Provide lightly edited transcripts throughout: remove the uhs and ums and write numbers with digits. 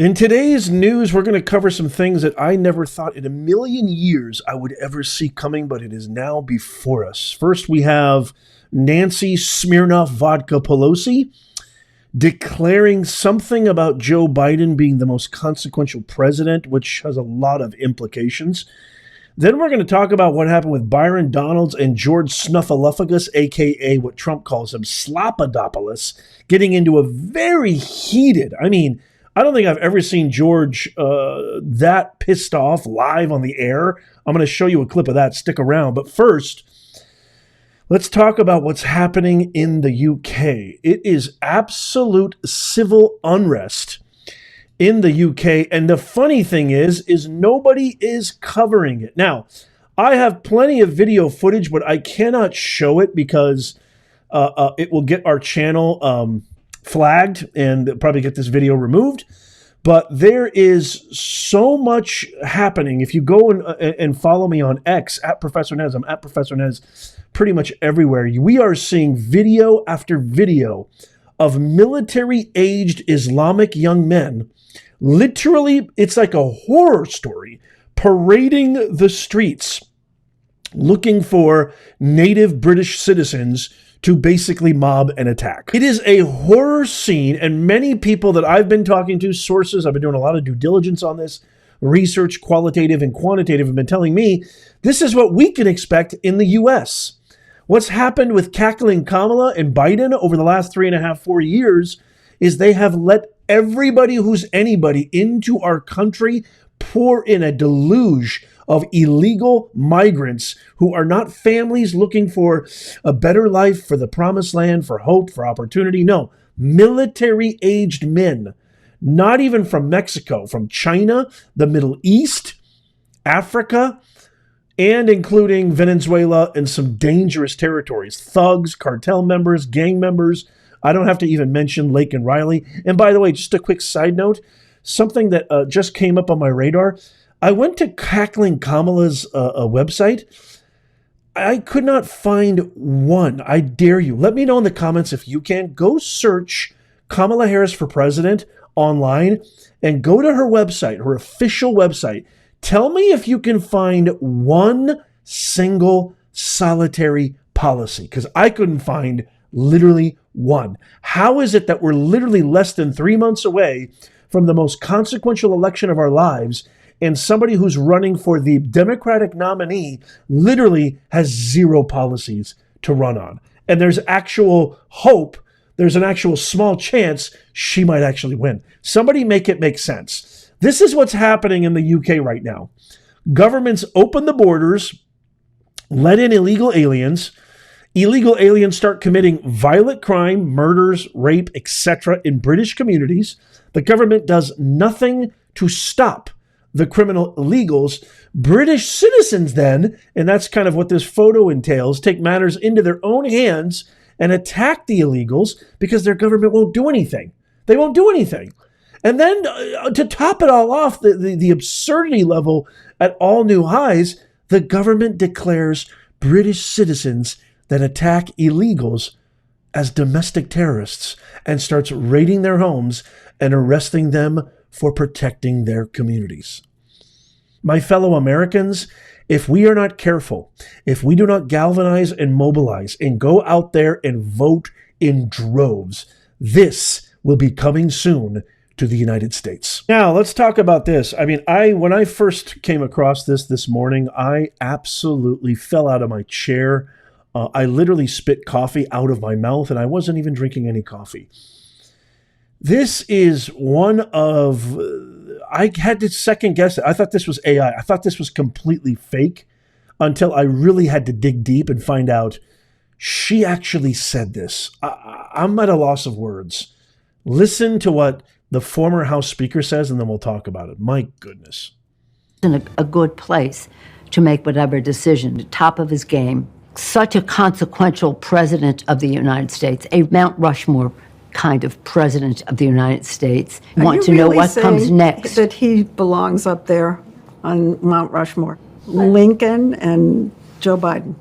In today's news, we're going to cover some things that I never thought in a million years I would ever see coming, but it is now before us. First, we have Nancy Smirnoff Vodka Pelosi declaring something about Joe Biden being the most consequential president, which has a lot of implications. Then we're going to talk about what happened with Byron Donalds and George Snuffleupagus, a.k.a. what Trump calls him, Slopanopoulos, getting into a very heated, I don't think I've ever seen George that pissed off live on the air. I'm going to show you a clip of that. Stick around. But first, let's talk about what's happening in the UK. It is absolute civil unrest in the UK. And the funny thing is nobody is covering it. Now, I have plenty of video footage, but I cannot show it because it will get our channel flagged and probably get this video removed. But there is so much happening. If you go and follow me on X at Professor Nez, I'm at Professor Nez pretty much everywhere. We are seeing video after video of military-aged Islamic young men. Literally, it's like a horror story, parading the streets looking for native British citizens to basically mob and attack. It is a horror scene, and many people that I've been talking to, sources, I've been doing a lot of due diligence on this, research, qualitative and quantitative, have been telling me this is what we can expect in the U.S. What's happened with cackling Kamala and Biden over the last 3.5, 4 years is they have let everybody who's anybody into our country pour in a deluge of illegal migrants who are not families looking for a better life, for the promised land, for hope, for opportunity. No, military-aged men, not even from Mexico, from China, the Middle East, Africa, and including Venezuela and some dangerous territories. Thugs, cartel members, gang members. I don't have to even mention Lake and Riley. And by the way, just a quick side note, something that just came up on my radar. I went to Cackling Kamala's website. I could not find one. I dare you. Let me know in the comments if you can. Go search Kamala Harris for president online and go to her website, her official website. Tell me if you can find one single solitary policy, because I couldn't find literally one. How is it that we're literally less than 3 months away from the most consequential election of our lives, and somebody who's running for the Democratic nominee literally has zero policies to run on? And there's actual hope, there's an actual small chance she might actually win. Somebody make it make sense. This is what's happening in the UK right now. Governments open the borders, let in illegal aliens. Illegal aliens start committing violent crime, murders, rape, etc. in British communities. The government does nothing to stop the criminal illegals. British citizens then, and that's kind of what this photo entails, take matters into their own hands and attack the illegals because their government won't do anything. They won't do anything. And then to top it all off, the absurdity level at all new highs, the government declares British citizens that attack illegals as domestic terrorists and starts raiding their homes and arresting them for protecting their communities. My fellow Americans, if we are not careful, if we do not galvanize and mobilize and go out there and vote in droves, this will be coming soon to the United States. Now, let's talk about this. When I first came across this morning, I absolutely fell out of my chair. I literally spit coffee out of my mouth, and I wasn't even drinking any coffee. This is one of, I had to second guess it. I thought this was AI. I thought this was completely fake until I really had to dig deep and find out she actually said this. I'm at a loss of words. Listen to what the former House Speaker says, and then we'll talk about it. My goodness. In a good place to make whatever decision, the top of his game. Such a consequential president of the United States, a Mount Rushmore kind of president of the United States. Want to know what comes next. That he belongs up there on Mount Rushmore. Lincoln and Joe Biden.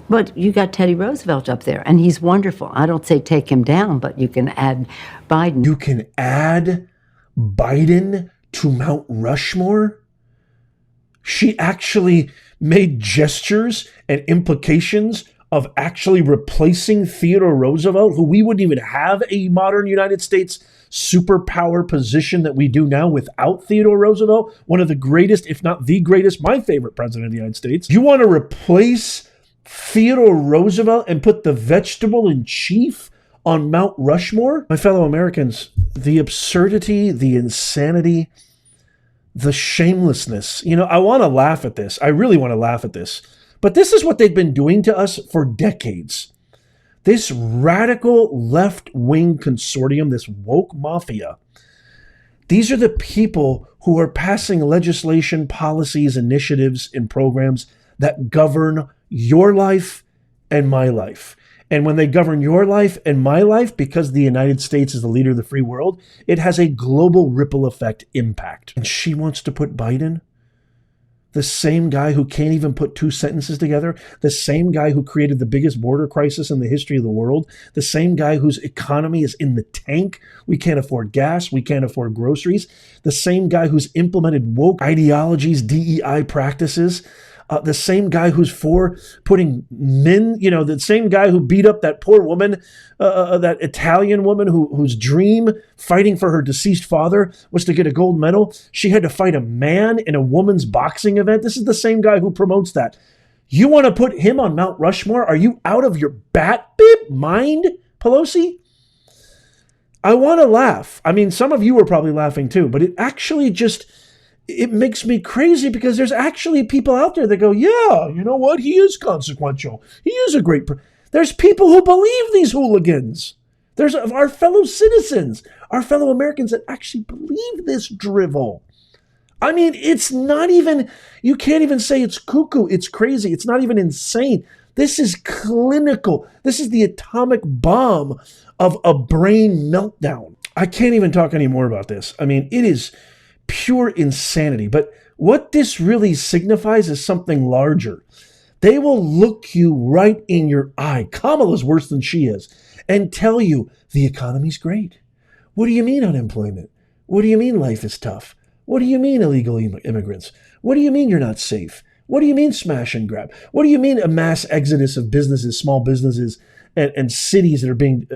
But you got Teddy Roosevelt up there, and he's wonderful. I don't say take him down, but you can add Biden. You can add Biden to Mount Rushmore? She actually made gestures and implications of actually replacing Theodore Roosevelt, who we wouldn't even have a modern United States superpower position that we do now without Theodore Roosevelt, one of the greatest, if not the greatest, my favorite president of the United States. You want to replace Theodore Roosevelt and put the vegetable in chief on Mount Rushmore? My fellow Americans, the absurdity, the insanity, the shamelessness. You know, I want to laugh at this. I really want to laugh at this. But this is what they've been doing to us for decades. This radical left-wing consortium, this woke mafia, these are the people who are passing legislation, policies, initiatives, and programs that govern your life and my life. And when they govern your life and my life, because the United States is the leader of the free world, it has a global ripple effect impact. And she wants to put Biden, the same guy who can't even put two sentences together, the same guy who created the biggest border crisis in the history of the world, the same guy whose economy is in the tank. We can't afford gas. We can't afford groceries. The same guy who's implemented woke ideologies, DEI practices. The same guy who's for putting men, you know, the same guy who beat up that poor woman, that Italian woman whose dream fighting for her deceased father was to get a gold medal. She had to fight a man in a woman's boxing event. This is the same guy who promotes that. You want to put him on Mount Rushmore? Are you out of your mind, Pelosi? I want to laugh. I mean, some of you are probably laughing too, but it actually just... it makes me crazy because there's actually people out there that go, yeah, you know what? He is consequential. He is a great... There's people who believe these hooligans. There's our fellow citizens, our fellow Americans that actually believe this drivel. I mean, it's not even... you can't even say it's cuckoo. It's crazy. It's not even insane. This is clinical. This is the atomic bomb of a brain meltdown. I can't even talk anymore about this. I mean, it is... pure insanity. But what this really signifies is something larger. They will look you right in your eye. Kamala's worse than she is, and tell you the economy's great. What do you mean unemployment? What do you mean life is tough? What do you mean illegal immigrants? What do you mean you're not safe? What do you mean smash and grab? What do you mean a mass exodus of businesses, small businesses, and cities that are being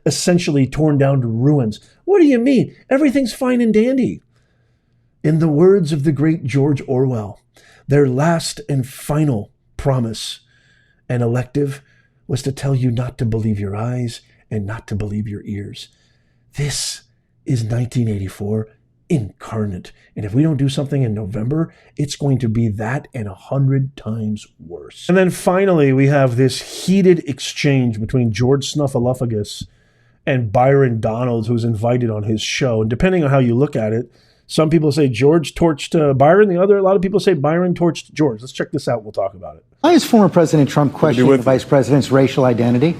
essentially torn down to ruins? What do you mean? Everything's fine and dandy. In the words of the great George Orwell, their last and final promise and elective was to tell you not to believe your eyes and not to believe your ears. This is 1984 incarnate. And if we don't do something in November, it's going to be that and 100 times worse. And then finally, we have this heated exchange between George Snuffleupagus and Byron Donalds, who's invited on his show. And depending on how you look at it, some people say George torched Byron. A lot of people say Byron torched George. Let's check this out. We'll talk about it. Why is former President Trump questioning the vice president's racial identity?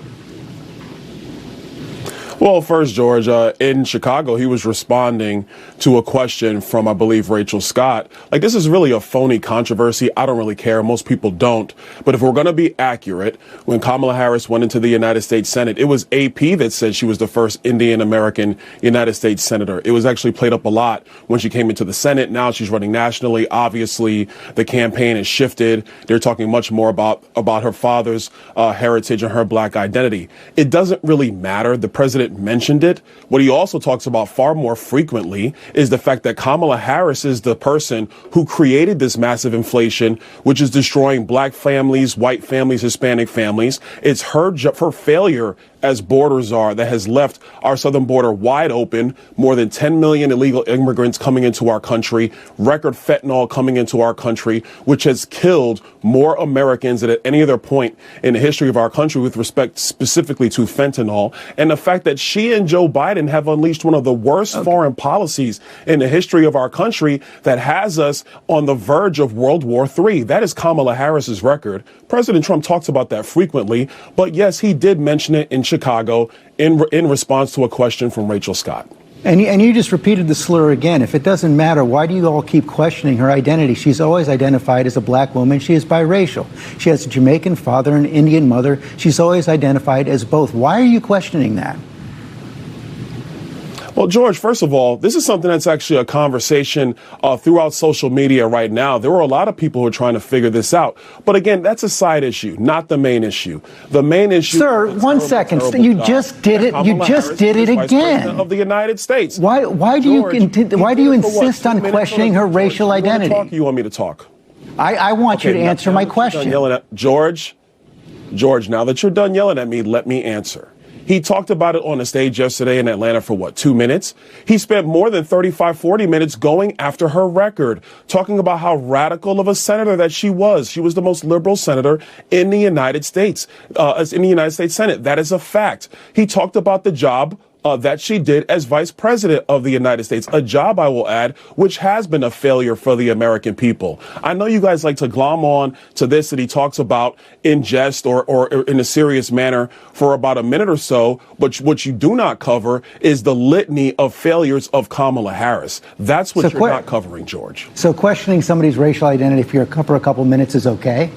Well, first, George, in Chicago, he was responding to a question from, I believe, Rachel Scott. Like, this is really a phony controversy. I don't really care. Most people don't. But if we're going to be accurate, when Kamala Harris went into the United States Senate, it was AP that said she was the first Indian American United States senator. It was actually played up a lot when she came into the Senate. Now she's running nationally. Obviously, the campaign has shifted. They're talking much more about her father's heritage and her black identity. It doesn't really matter. The president mentioned it. What he also talks about far more frequently is the fact that Kamala Harris is the person who created this massive inflation, which is destroying black families, white families, Hispanic families. It's her failure as border czar that has left our southern border wide open, more than 10 million illegal immigrants coming into our country, record fentanyl coming into our country, which has killed more Americans than at any other point in the history of our country with respect specifically to fentanyl. And the fact that she and Joe Biden have unleashed one of the worst foreign policies in the history of our country that has us on the verge of World War III. That is Kamala Harris's record. President Trump talks about that frequently, but yes, he did mention it in Chicago in response to a question from Rachel Scott. And you just repeated the slur again. If it doesn't matter, why do you all keep questioning her identity? She's always identified as a black woman. She is biracial. She has a Jamaican father and an Indian mother. She's always identified as both. Why are you questioning that? Well, George, first of all, this is something that's actually a conversation throughout social media right now. There were a lot of people who are trying to figure this out. But again, that's a side issue, not the main issue. The main issue. Sir, one second. You just did it. You just did it again. Of the United States. Why do you insist on questioning her racial identity? You want me to talk? I want you to answer my question. George, now that you're done yelling at me, let me answer. He talked about it on the stage yesterday in Atlanta for what, 2 minutes? He spent more than 35, 40 minutes going after her record, talking about how radical of a senator that she was. She was the most liberal senator in the United States, in the United States Senate. That is a fact. He talked about the job that she did as vice president of the United States, a job, I will add, which has been a failure for the American people. I know you guys like to glom on to this that he talks about in jest or in a serious manner for about a minute or so, but what you do not cover is the litany of failures of Kamala Harris. That's what you're not covering, George. So questioning somebody's racial identity for a couple minutes is okay?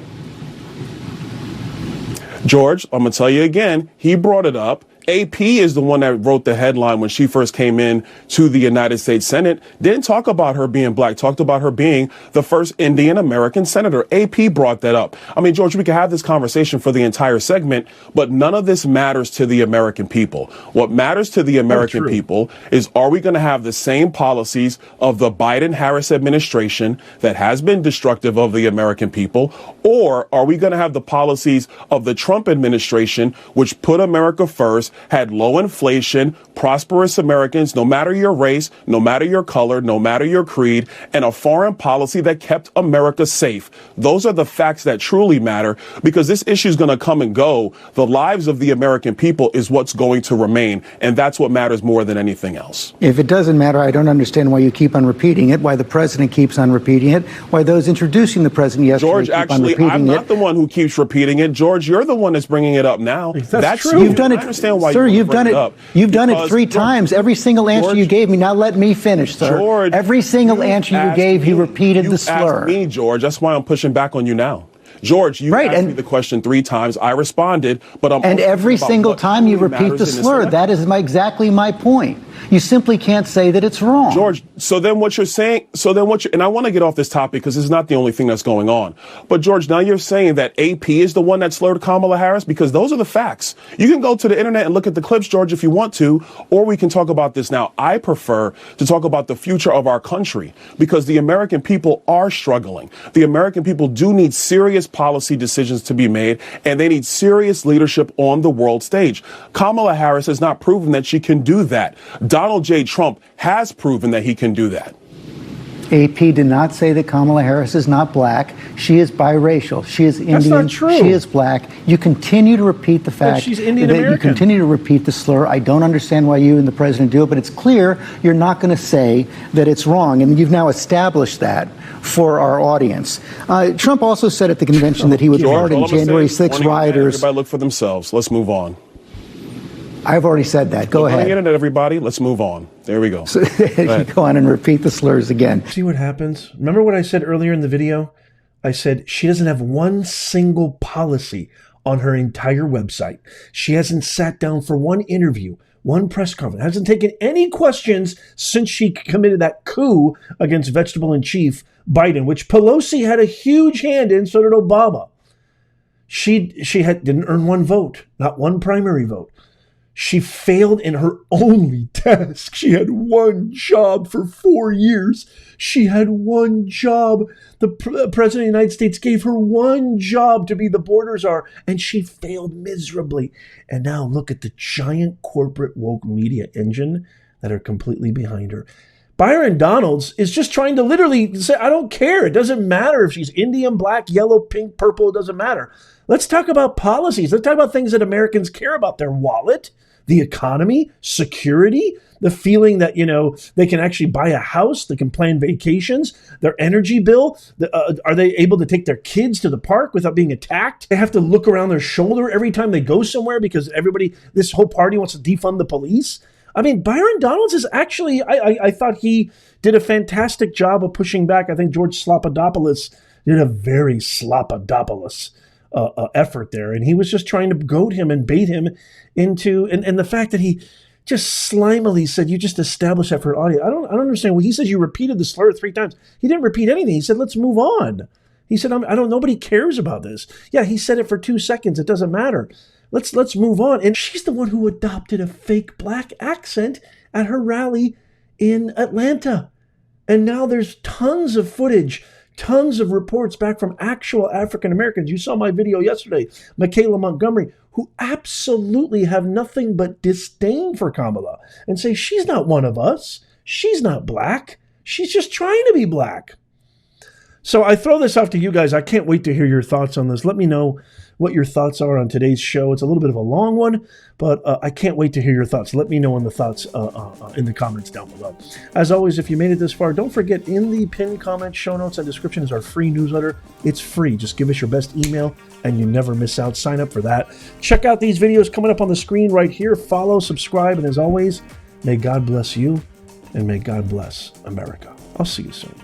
George, I'm going to tell you again, he brought it up. AP is the one that wrote the headline when she first came in to the United States Senate. Didn't talk about her being black, talked about her being the first Indian American senator. AP brought that up. I mean, George, we could have this conversation for the entire segment, but none of this matters to the American people. What matters to the American people is, are we going to have the same policies of the Biden-Harris administration that has been destructive of the American people, or are we going to have the policies of the Trump administration, which put America first, had low inflation, prosperous Americans, no matter your race, no matter your color, no matter your creed, and a foreign policy that kept America safe? Those are the facts that truly matter, because this issue is going to come and go. The lives of the American people is what's going to remain, and that's what matters more than anything else. If it doesn't matter, I don't understand why you keep on repeating it, why the president keeps on repeating it, why those introducing the president yesterday George, keep actually, on repeating I'm not the one who keeps repeating it. George, you're the one that's bringing it up now. That's true. You've done it. I understand why Sir, you've done it. You've done it 3 because, times. Every single answer George, you gave me. Now let me finish, sir. George, every single answer you gave, you repeated the slur. Asked me, George. That's why I'm pushing back on you now. George, you asked me the question 3 times. I responded, but and every single time you repeat the slur. That is exactly my point. You simply can't say that it's wrong. George, so then what you're saying, and I want to get off this topic because this is not the only thing that's going on. But George, now you're saying that AP is the one that slurred Kamala Harris, because those are the facts. You can go to the internet and look at the clips, George, if you want to, or we can talk about this now. I prefer to talk about the future of our country, because the American people are struggling. The American people do need serious policy decisions to be made, and they need serious leadership on the world stage. Kamala Harris has not proven that she can do that. Donald J. Trump has proven that he can do that. AP did not say that Kamala Harris is not black. She is biracial. She is Indian. That's not true. She is black. You continue to repeat the fact she's Indian that American. you continue to repeat the slur. I don't understand why you and the president do it, but it's clear you're not going to say that it's wrong, and you've now established that for our audience. Trump also said at the convention that he would pardon January 6 rioters. Everybody look for themselves. Let's move on. I've already said that. Go ahead. Internet, everybody. Let's move on. There we go. So, you go on and repeat the slurs again. See what happens? Remember what I said earlier in the video? I said she doesn't have one single policy on her entire website. She hasn't sat down for one interview, one press conference, hasn't taken any questions since she committed that coup against vegetable-in-chief Biden, which Pelosi had a huge hand in, so did Obama. She didn't earn one vote, not one primary vote. She failed in her only task. She had one job for 4 years. She had one job. The President of the United States gave her one job to be the border czar, and she failed miserably. And now look at the giant corporate woke media engine that are completely behind her. Byron Donalds is just trying to literally say, I don't care. It doesn't matter if she's Indian, black, yellow, pink, purple. It doesn't matter. Let's talk about policies. Let's talk about things that Americans care about. Their wallet, the economy, security, the feeling that, they can actually buy a house, they can plan vacations, their energy bill. Are they able to take their kids to the park without being attacked? They have to look around their shoulder every time they go somewhere because this whole party wants to defund the police. I mean, Byron Donalds is actually, I thought he did a fantastic job of pushing back. I think George Slopanopoulos did a very Slopanopoulos effort there. And he was just trying to goad him and bait him into, and the fact that he just slimily said, you just established that for an audience. I don't understand. Well, he says you repeated the slur 3 times. He didn't repeat anything. He said, let's move on. He said, nobody cares about this. Yeah, he said it for 2 seconds. It doesn't matter. Let's move on. And she's the one who adopted a fake black accent at her rally in Atlanta. And now there's tons of footage, tons of reports back from actual African Americans. You saw my video yesterday, Michaela Montgomery, who absolutely have nothing but disdain for Kamala and say, she's not one of us. She's not black. She's just trying to be black. So I throw this off to you guys. I can't wait to hear your thoughts on this. Let me know what your thoughts are on today's show. It's a little bit of a long one, but I can't wait to hear your thoughts. Let me know in the thoughts in the comments down below. As always, if you made it this far, don't forget in the pinned comment, show notes, and description is our free newsletter. It's free. Just give us your best email and you never miss out. Sign up for that. Check out these videos coming up on the screen right here. Follow, subscribe, and as always, may God bless you and may God bless America. I'll see you soon.